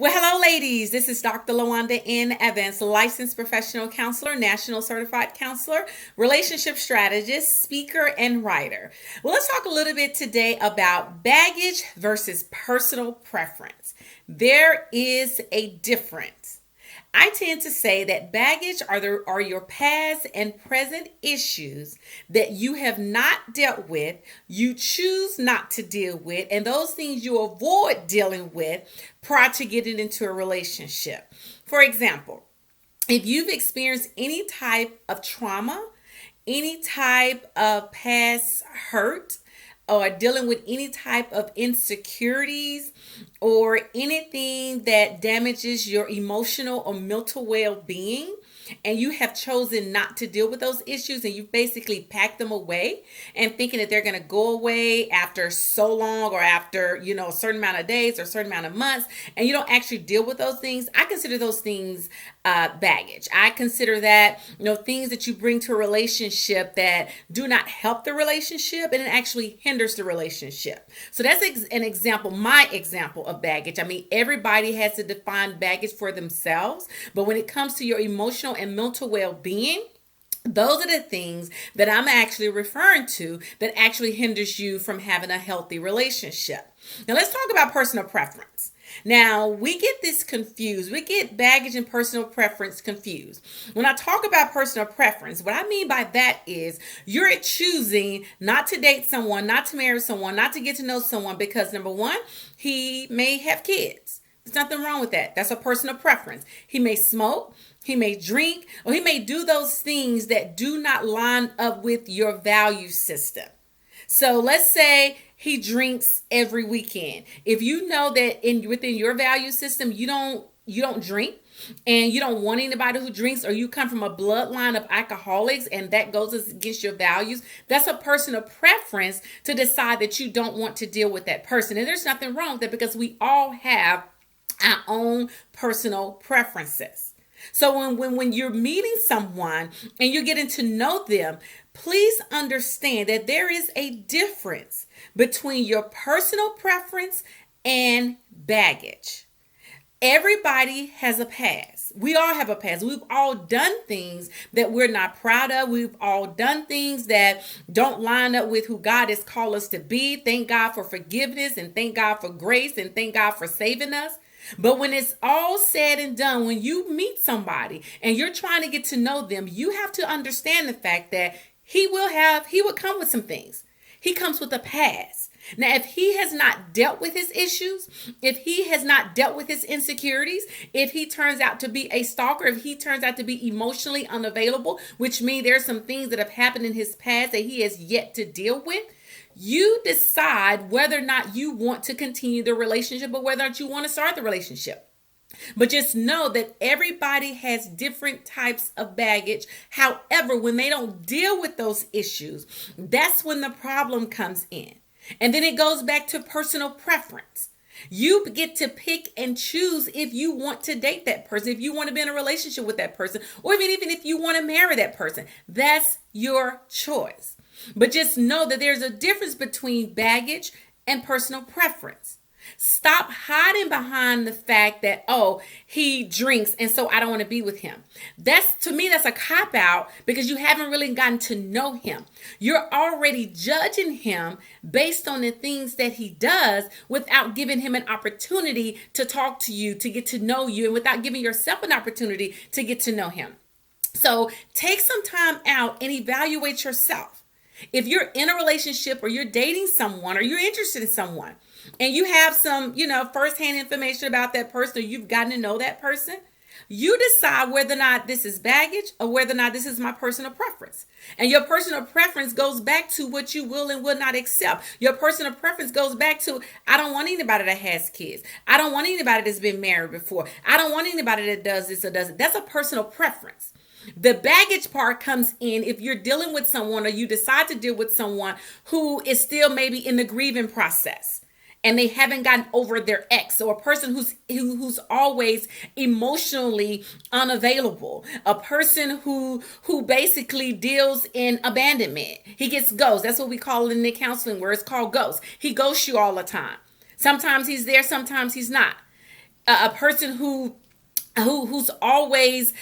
Well, hello, ladies. This is Dr. Lawanda N. Evans, licensed professional counselor, national certified counselor, relationship strategist, speaker, and writer. Well, let's talk a little bit today about baggage versus personal preference. There is a difference. I tend to say that baggage are your past and present issues that you have not dealt with, you choose not to deal with, and those things you avoid dealing with prior to getting into a relationship. For example, if you've experienced any type of trauma, any type of past hurt, or dealing with any type of insecurities or anything that damages your emotional or mental well-being, and you have chosen not to deal with those issues and you've basically packed them away and thinking that they're going to go away after so long or after a certain amount of days or a certain amount of months, and you don't actually deal with those things, I consider those things baggage. I consider that things that you bring to a relationship that do not help the relationship and it actually hinders the relationship. So that's an example, my example of baggage. I mean, everybody has to define baggage for themselves, but when it comes to your emotional and mental well-being, those are the things that I'm actually referring to that actually hinders you from having a healthy relationship. Now let's talk about personal preference. Now, we get this confused. We get baggage and personal preference confused. When I talk about personal preference, what I mean by that is you're choosing not to date someone, not to marry someone, not to get to know someone because, number one, he may have kids. There's nothing wrong with that. That's a personal preference. He may smoke, he may drink, or he may do those things that do not line up with your value system. So let's say he drinks every weekend. If you know that within your value system, you don't drink and you don't want anybody who drinks, or you come from a bloodline of alcoholics and that goes against your values, that's a personal preference to decide that you don't want to deal with that person. And there's nothing wrong with that because we all have our own personal preferences. So when you're meeting someone and you're getting to know them, please understand that there is a difference between your personal preference and baggage. Everybody has a past. We all have a past. We've all done things that we're not proud of. We've all done things that don't line up with who God has called us to be. Thank God for forgiveness and thank God for grace and thank God for saving us. But when it's all said and done, when you meet somebody and you're trying to get to know them, you have to understand the fact that he would come with some things. He comes with a past. Now, if he has not dealt with his issues, if he has not dealt with his insecurities, if he turns out to be a stalker, if he turns out to be emotionally unavailable, which means there's some things that have happened in his past that he has yet to deal with, you decide whether or not you want to continue the relationship or whether or not you want to start the relationship. But just know that everybody has different types of baggage. However, when they don't deal with those issues, that's when the problem comes in. And then it goes back to personal preference. You get to pick and choose if you want to date that person, if you want to be in a relationship with that person, or even if you want to marry that person. That's your choice. But just know that there's a difference between baggage and personal preference. Stop hiding behind the fact that, oh, he drinks and so I don't want to be with him. To me, that's a cop out because you haven't really gotten to know him. You're already judging him based on the things that he does without giving him an opportunity to talk to you, to get to know you, and without giving yourself an opportunity to get to know him. So take some time out and evaluate yourself. If you're in a relationship or you're dating someone or you're interested in someone and you have some, firsthand information about that person or you've gotten to know that person, you decide whether or not this is baggage or whether or not this is my personal preference. And your personal preference goes back to what you will and will not accept. Your personal preference goes back to, I don't want anybody that has kids. I don't want anybody that's been married before. I don't want anybody that does this or does it. That's a personal preference. The baggage part comes in if you're dealing with someone or you decide to deal with someone who is still maybe in the grieving process and they haven't gotten over their ex, or a person who's always emotionally unavailable, a person who basically deals in abandonment. He gets ghosts. That's what we call it in the counseling where it's called ghosts. He ghosts you all the time. Sometimes he's there, sometimes he's not. a person who's always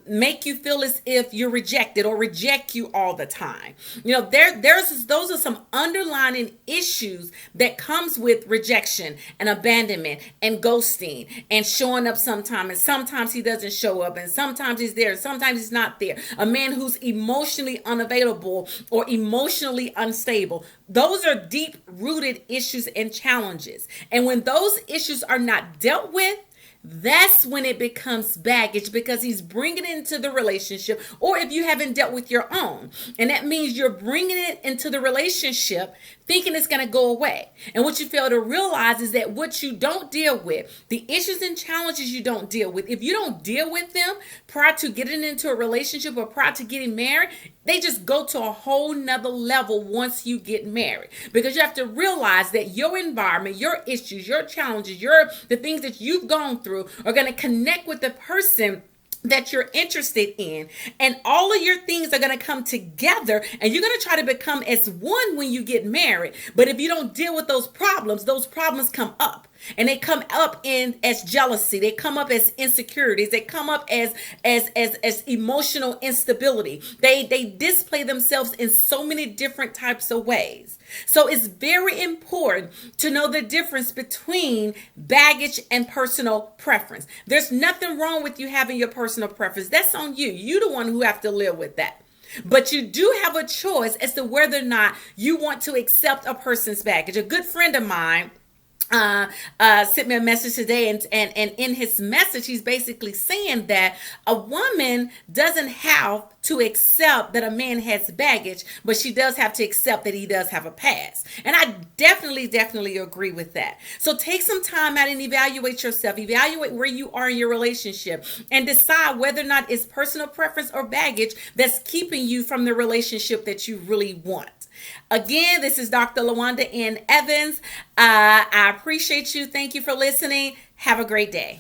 make you feel as if you're rejected or reject you all the time. There's those are some underlying issues that comes with rejection and abandonment and ghosting and showing up sometime, and sometimes he doesn't show up, and sometimes he's there, and sometimes he's not there. A man who's emotionally unavailable or emotionally unstable. Those are deep rooted issues and challenges. And when those issues are not dealt with, that's when it becomes baggage, because he's bringing it into the relationship, or if you haven't dealt with your own. And that means you're bringing it into the relationship thinking it's going to go away. And what you fail to realize is that what you don't deal with, the issues and challenges you don't deal with, if you don't deal with them prior to getting into a relationship or prior to getting married, they just go to a whole nother level once you get married. Because you have to realize that your environment, your issues, your challenges, the things that you've gone through are going to connect with the person that you're interested in, and all of your things are going to come together, and you're going to try to become as one when you get married. But if you don't deal with those problems come up. And they come up in as jealousy. They come up as insecurities. They come up as emotional instability. They display themselves in so many different types of ways. So it's very important to know the difference between baggage and personal preference. There's nothing wrong with you having your personal preference. That's on you. You're the one who have to live with that. But you do have a choice as to whether or not you want to accept a person's baggage. A good friend of mine sent me a message today, and in his message he's basically saying that a woman doesn't have to accept that a man has baggage, but she does have to accept that he does have a past. And I definitely agree with that. So take some time out and evaluate yourself, evaluate where you are in your relationship, and decide whether or not it's personal preference or baggage that's keeping you from the relationship that you really want. Again, this is Dr. LaWanda N. Evans. I appreciate you. Thank you for listening. Have a great day.